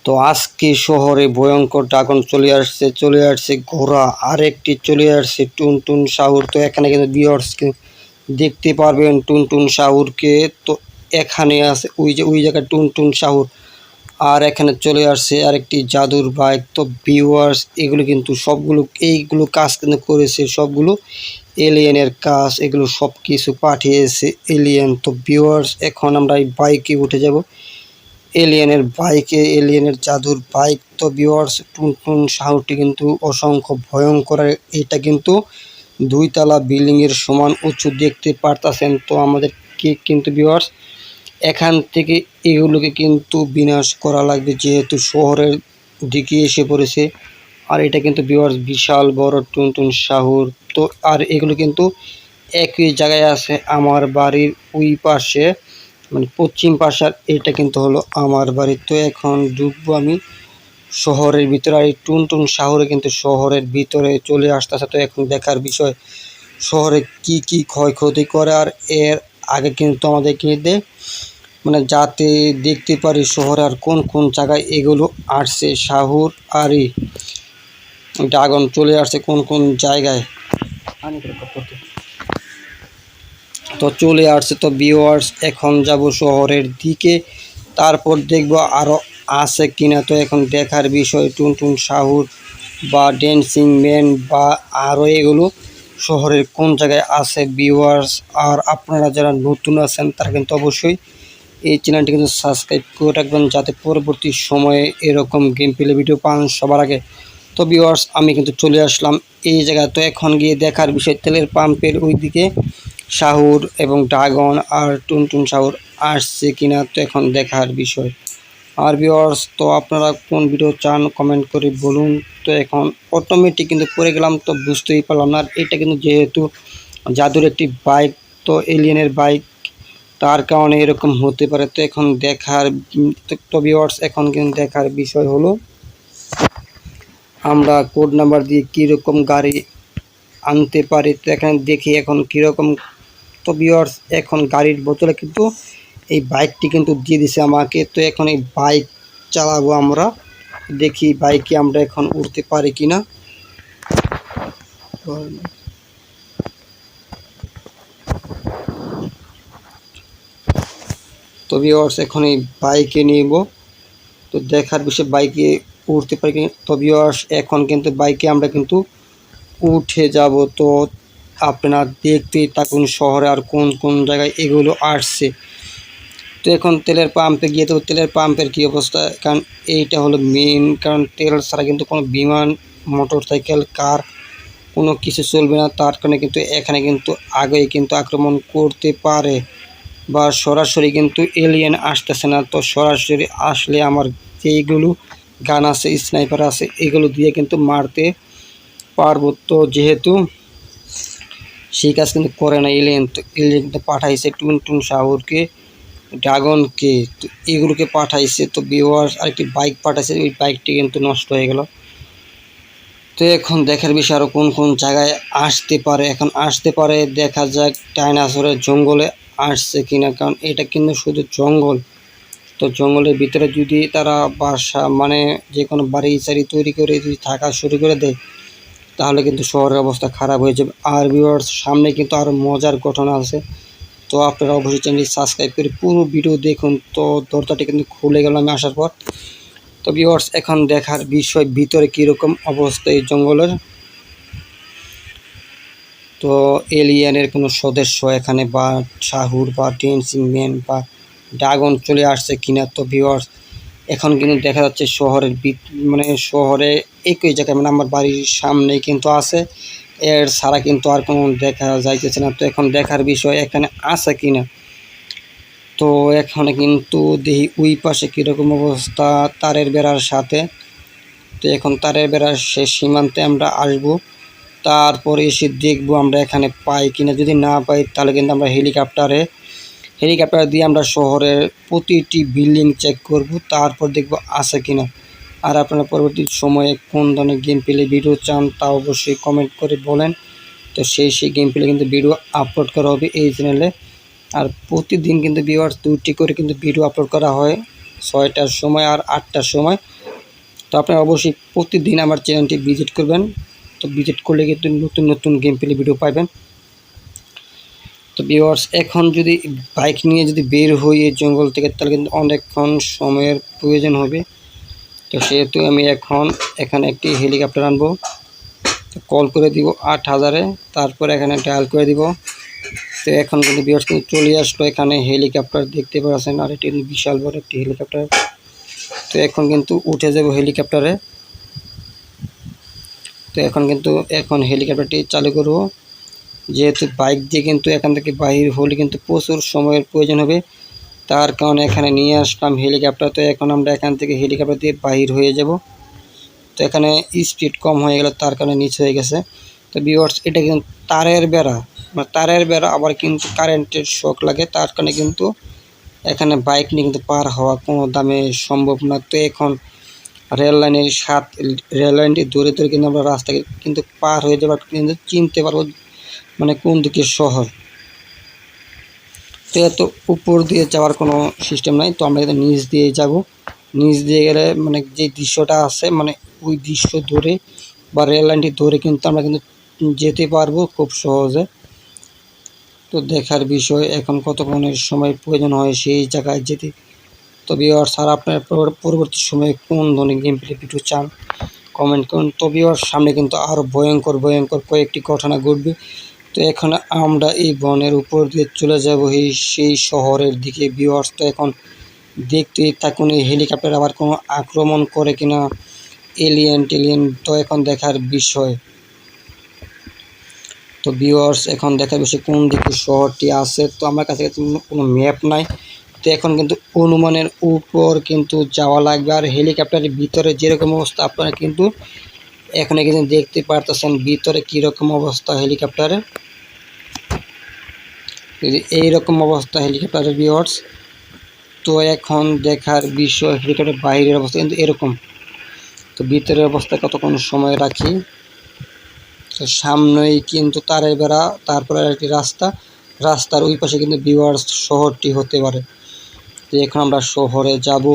তো আজকে শহরে ভয়ঙ্কর ড্রাগন চলে আসছে ঘোড়া, আরেকটি চলে আসছে টুনটুন সাহুর। তো এখানে কিন্তু ভিউয়ার্সকে দেখতে পারবেন টুনটুন সাহুরকে। তো এখানে আছে ওই জায়গায় টুনটুন সাহুর, আর এখানে চলে আসছে আরেকটি জাদুর বাইক। তো ভিউয়ার্স এগুলো কিন্তু সবগুলো এইগুলো কাজ কিন্তু করেছে সবগুলো এলিয়েনের কাজ, এগুলো সব কিছু পাঠিয়েছে এলিয়েন। তো ভিউয়ার্স এখন আমরা এই বাইকে উঠে যাব, এলিয়েনের জাদুর বাইক। তো ভিউয়ার্স টুনটুন সাহুটি কিন্তু অসংখ্য ভয়ঙ্কর, এটা কিন্তু 2 তলা বিল্ডিং এর সমান উঁচু দেখতে পারতাছেন। তো আমাদেরকে কিন্তু ভিউয়ার্স এখান থেকে এগুলোকে কিন্তু বিনাশ করা লাগবে, যেহেতু শহরের দিকে এসে পড়েছে। আর এটা কিন্তু ভিউয়ার্স বিশাল বড় টুনটুন সাহুর। তো আর এগুলো কিন্তু একই জায়গায় আছে আমার বাড়ির ওই পাশে, মানে পশ্চিম পাশার। এটা কিন্তু হলো আমার বাড়ি। তো এখন ঢুকবো আমি শহরের ভিতরে, আর এই টুনটুন সাহুরে কিন্তু শহরের ভিতরে চলে আসতেছে। তো এখন দেখার বিষয় শহরে কি কি ক্ষয়ক্ষতি করে, আর এর আগে কিন্তু আমাদেরকে মানে যাতে দেখতে পারি শহরে আর কোন কোন জায়গায় এগুলো আসছে সাহুর আর এই ড্রাগন চলে আসছে কোন কোন জায়গায়। তো চলে আসছে। তো ভিউয়ার্স এখন যাব শহরের দিকে, তারপর দেখব আরও আছে কিনা। তো এখন দেখার বিষয় টুনটুন সাহুর বা ড্যান্সিং ম্যান বা আরও এগুলো শহরের কোন জায়গায় আছে ভিউয়ার্স। আর আপনারা যারা নতুন আছেন তারা কিন্তু অবশ্যই এই চ্যানেলটি কিন্তু সাবস্ক্রাইব করে রাখবেন, যাতে পরবর্তী সময়ে এরকম গেম প্লে ভিডিও পান সবার আগে। তো ভিউয়ার্স আমি কিন্তু চলে আসলাম এই জায়গায়। তো এখন গিয়ে দেখার বিষয় তেলের পাম্পের ওইদিকে সাহুর এবং ড্রাগন আর টুনটুন সাহুর আসছে কিনা। তো এখন দেখার বিষয়। আর ভিউয়ার্স তো আপনারা কোন ভিডিও চান কমেন্ট করে বলুন। তো এখন অটোমেটিক কিন্তু পড়ে গেলাম, তো বুঝতেই পারলাম না। আর এটা কিন্তু যেহেতু জাদুর একটি বাইক, তো এলিয়েনের বাইক, তার কারণে এরকম হতে পারে। তো এখন দেখার তো ভিউয়ার্স এখন কিন্তু দেখার বিষয় হলো আমরা কোড নাম্বার দিয়ে কীরকম গাড়ি আনতে পারি। তো এখানে দেখি এখন কীরকম। তো ভিউয়ার্স এখন গাড়ির বোতলে কিন্তু এই বাইকটি কিন্তু দিয়ে দিছে আমাকে। তো এখন এই বাইক চালাবো আমরা, দেখি বাইকে আমরা এখন উঠতে পারি কিনা। তো ভিউয়ার্স এখন এই বাইকে নিব, তো দেখার বিষয় বাইকে উঠতে পারি কিনা। তো ভিউয়ার্স এখন কিন্তু বাইকে আমরা কিন্তু উঠে যাব। তো আপনারা দেখতেই থাকুন শহরে আর কোন কোন জায়গায় এগুলো আসছে। তো এখন তেলের পাম্পে গিয়ে তো তেলের পাম্পের কী অবস্থা, কারণ এইটা হলো মেন, কারণ তেল ছাড়া কিন্তু কোনো বিমান, মোটর সাইকেল, কার কোনো কিছু চলবে না। তার কারণে কিন্তু এখানে কিন্তু আগেই কিন্তু আক্রমণ করতে পারে, বা সরাসরি কিন্তু এলিয়েন আসতেছে না। তো সরাসরি আসলে আমার যেইগুলো গান আছে, স্নাইপার আছে, এগুলো দিয়ে কিন্তু মারতে পারবো। তো যেহেতু সেই কাজ কিন্তু করে না এলিয়েন, তো এলিয়েন কিন্তু পাঠাইছে টুনটুন সাহুরকে, ড্রাগনকে, তো এগুলোকে পাঠাইছে। তো ভিউয়ার্স আরেকটি বাইক পাঠাইছে, ওই বাইকটি কিন্তু নষ্ট হয়ে গেল। তো এখন দেখার বিষয় আরও কোন কোন জায়গায় আসতে পারে। এখন আসতে পারে দেখা যাক ডাইনোসরের জঙ্গলে আসছে কিনা, কারণ এটা কিন্তু শুধু জঙ্গল। তো জঙ্গলের ভিতরে যদি তারা বাসা মানে যে কোনো বাড়ি সারি তৈরি করে যদি থাকা শুরু করে দেয়, তাহলে কিন্তু শহরের অবস্থা খারাপ হয়ে যাবে। আর ভিউয়ার্স সামনে কিন্তু আরও মজার ঘটনা আছে। তো আপনারা অবশ্যই চ্যানেলটি সাবস্ক্রাইব করে পুরো ভিডিও দেখুন। তো দরজাটি কিন্তু খুলে গেল আমি আসার পর। তো ভিউয়ার্স এখন দেখার বিষয় ভিতরে কীরকম অবস্থা এই জঙ্গলের। তো এলিয়েনের কোনো সদস্য এখানে বা সাহুর বা ড্যান্সিং ম্যান বা ড্রাগন চলে আসছে কিনা। তো ভিউয়ার্স এখন কিন্তু দেখা যাচ্ছে শহরের মানে শহরে একই জায়গায়, মানে আমার বাড়ির সামনেই কিন্তু আছে, এর ছাড়া কিন্তু আর কোনো দেখা যাইতেছে না। তো এখন দেখার বিষয় এখানে আছে কিনা। তো এখানে কিন্তু দেখি ওই পাশে কীরকম অবস্থা তারের বেড়ার সাথে। তো এখন তারের বেড়ার শেষ সীমান্তে আমরা আসব, তারপরে এসে দেখবো আমরা এখানে পাই কিনা। যদি না পাই তাহলে কিন্তু আমরা হেলিকপ্টার দিয়ে আমরা শহরের প্রতিটি বিল্ডিং চেক করব, তারপর দেখব আছে কিনা। আর আপনারা পরবর্তী সময়ে কোন ধরনের গেম প্লে ভিডিও চান তা অবশ্যই কমেন্ট করে বলেন। তো সেই গেম প্লে কিন্তু ভিডিও আপলোড করা হবে এই চ্যানেলে। আর প্রতিদিন কিন্তু ভিউয়ার্স 2টি করে কিন্তু ভিডিও আপলোড করা হয় 6টার সময় আর 8টার সময়। তো আপনারা অবশ্যই প্রতিদিন আমার চ্যানেলটি ভিজিট করবেন। তো ভিজিট করলে কিন্তু নতুন নতুন গেম প্লে ভিডিও পাবেন। তো ভিউয়ার্স, এখন যদি বাইক নিয়ে যদি বের হই এই জঙ্গল থেকে, তাহলে কিন্তু অনেকক্ষণ সময়ের প্রয়োজন হবে। তো সেহেতু আমি এখন এখানে একটি হেলিকপ্টার আনবো। তো কল করে দিব 8000-এ, তারপর এখানে ডায়াল করে দিব। তো এখন কিন্তু ভিউয়ার্স কিন্তু চলে আসলো, এখানে হেলিকপ্টার দেখতে পাচ্ছেন, আর এটি বিশাল বড় একটি হেলিকপ্টার। তো এখন কিন্তু উঠে যাব হেলিকপ্টারে। তো এখন হেলিকপ্টারটি চালু করব, যেহেতু বাইক দিয়ে কিন্তু এখান থেকে বাহির হলে কিন্তু প্রচুর সময়ের প্রয়োজন হবে, তার কারণে এখানে নিয়ে আসলাম হেলিকপ্টার। তো এখন আমরা এখান থেকে হেলিকপ্টার দিয়ে বাহির হয়ে যাব। তো এখানে স্পিড কম হয়ে গেল, তার কারণে নিচে হয়ে গেছে। তো ভিউয়ার্স, এটা কিন্তু তারের বেড়া, মানে তারের বেড়া, আবার কিন্তু কারেন্টের শক লাগে, তার কারণে কিন্তু এখানে বাইক নিয়ে কিন্তু পার হওয়া কোনো দামে সম্ভব না। তো এখন রেল লাইনটি ধরে ধরে কিন্তু আমরা রাস্তাকে কিন্তু পার হয়ে যাবো, কিন্তু চিনতে পারবো মানে কোন দিকে শহর। তো এত উপর দিয়ে যাওয়ার কোনো সিস্টেম নাই, তো আমরা কিন্তু নিচ দিয়ে যাব। নিচ দিয়ে গেলে মানে যে দৃশ্যটা আছে, মানে ওই দৃশ্য ধরে বা রেল লাইনটি ধরে কিন্তু আমরা কিন্তু যেতে পারবো খুব সহজে। তো দেখার বিষয় এখন কতক্ষণের সময় প্রয়োজন হয় সেই জায়গায় যেতে। তো ভিউয়ার্স, আর আপনার পরবর্তী সময়ে কোন ধরনের গেম প্লে ভিডিও চান কমেন্ট করুন। তো ভিউয়ার্স, সামনে কিন্তু আরও ভয়ঙ্কর কয়েকটি ঘটনা ঘটবে। তো এখন আমরা এই বনের উপর দিয়ে চলে যাব সেই শহরের দিকে। ভিউয়ার্স, তো এখন দেখতেই থাকুন এই হেলিকপ্টার আবার কোনো আক্রমণ করে কিনা, এলিয়েন, তো এখন দেখার বিষয়। তো ভিউয়ার্স, এখন দেখার বিষয় কোন দিকে শহরটি আছে। তো আমার কাছে কোনো ম্যাপ নাই, তো এখন কিন্তু অনুমানের উপর কিন্তু যাওয়া লাগবে। আর হেলিকপ্টারের ভিতরে যেরকম অবস্থা আপনারা কিন্তু এখানে কিন্তু দেখতে পারতেছেন ভিতরে কীরকম অবস্থা হেলিকপ্টারের। এইরকম অবস্থা হেলিকপ্টারের ভিউয়ার্স। তো এখন দেখার বিষয় হেলিকপ্টারের বাইরের অবস্থা কিন্তু এরকম। তো ভিতরের অবস্থা কতক্ষণ সময় রাখি। তো সামনেই কিন্তু তারের বেড়া, তারপরে একটি রাস্তার ওই পাশে কিন্তু ভিউয়ার্স শহরটি হতে পারে। তো এখন আমরা শহরে যাব।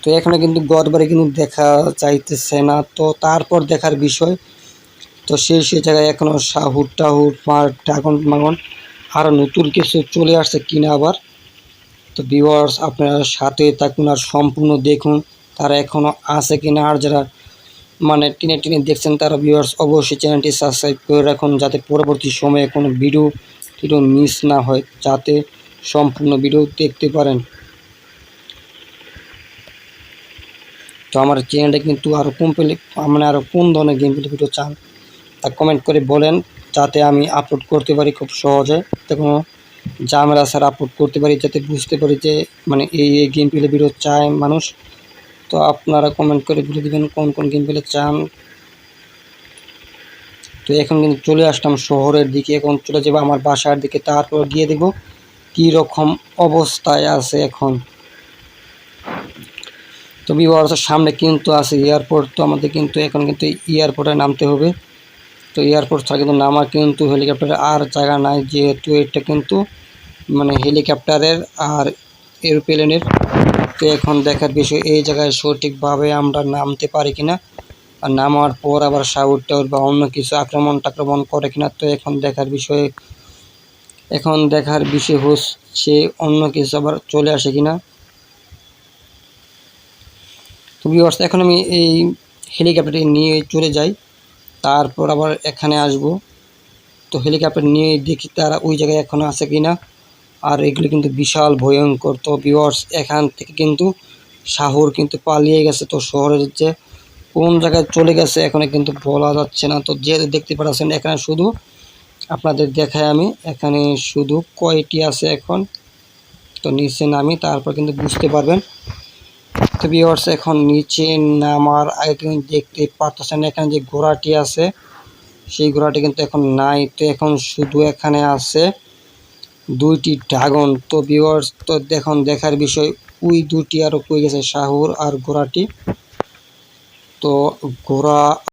তো এখানে কিন্তু ঘরবাড়ি কিন্তু দেখা যাইতেছে না, তো তারপর দেখার বিষয়। তো সেই জায়গায় এখনও শাহুর টাহুর ড্রাগন মাগন আরও নতুন কিছু চলে আসছে কিনা আবার। তো ভিউয়ার্স, আপনারা সাথে থাকুন আর সম্পূর্ণ দেখুন তারা এখনও আছে কিনা। আর যারা মানে টিনে দেখছেন তারা ভিউয়ার্স অবশ্যই চ্যানেলটি সাবস্ক্রাইব করে রাখুন, যাতে পরবর্তী সময়ে কোনো ভিডিও মিস না হয়, যাতে সম্পূর্ণ ভিডিও দেখতে পারেন। তো আমার চ্যানেলটা কিন্তু আরও মানে আরও কোন ধরনের গেম প্লে ভিডিও চান তা কমেন্ট করে বলেন, যাতে আমি আপলোড করতে পারি খুব সহজে, যাতে কোনো ঝামেলা ছাড়া আপলোড করতে পারি, যাতে বুঝতে পারি যে মানে এই গেম প্লে ভিডিও চায় মানুষ। তো আপনারা কমেন্ট করে বলে দেবেন কোন কোন গেম প্লে চান। তো এখন কিন্তু চলে আসলাম শহরের দিকে, এখন চলে যাবো আমার বাসার দিকে, তারপর গিয়ে দেখব কী রকম অবস্থায় আছে এখন। তো ভিউয়ার্স, সামনে কিন্তু আছে এয়ারপোর্ট। তো আমাদের কিন্তু এখন কিন্তু এয়ারপোর্টে নামতে হবে। তো এয়ারপোর্ট ছাড়া কিন্তু নামার কিন্তু হেলিকপ্টারের আর জায়গা নাই, যেহেতু এটা কিন্তু মানে হেলিকপ্টারের আর এরোপ্লেনের। তো এখন দেখার বিষয় এই জায়গায় সঠিকভাবে আমরা নামতে পারি কিনা, আর নামার পর আবার শাউট টাউট বা অন্য কিছু আক্রমণ করে কিনা। তো এখন দেখার বিষয় হচ্ছে অন্য কিছু আবার চলে আসে কিনা। তো ভিউয়ার্স, এখন আমি এই হেলিকপ্টারটি নিয়ে চলে যাই, তারপর আবার এখানে আসব। তো হেলিকপ্টার নিয়ে দেখি তারা ওই জায়গায় এখনও আছে কিনা। আর এগুলো কিন্তু বিশাল ভয়ঙ্কর। তো ভিউয়ার্স, এখান থেকে কিন্তু শাহুর কিন্তু পালিয়ে গেছে। তো শহরের যে কোন জায়গায় চলে গেছে এখানে কিন্তু বলা যাচ্ছে না। তো যেহেতু দেখতে পাচ্ছেন এখানে শুধু আপনাদের দেখায় আমি, এখানে শুধু কয়টি আছে এখন। তো নিচে নামি, তারপর কিন্তু বুঝতে পারবেন। তো ভিউয়ার্স, এখন নিচে নামার আগে কিন্তু দেখতে পারতেছেন এখানে যে ঘোড়াটি আছে, সেই ঘোড়াটি কিন্তু এখন নাই। তো এখন শুধু এখানে আছে 2টি ড্রাগন। তো ভিউয়ার্স, তো দেখার বিষয় ওই 2টি আরও কই গেছে, শাহুর আর ঘোড়াটি। তো ঘোড়া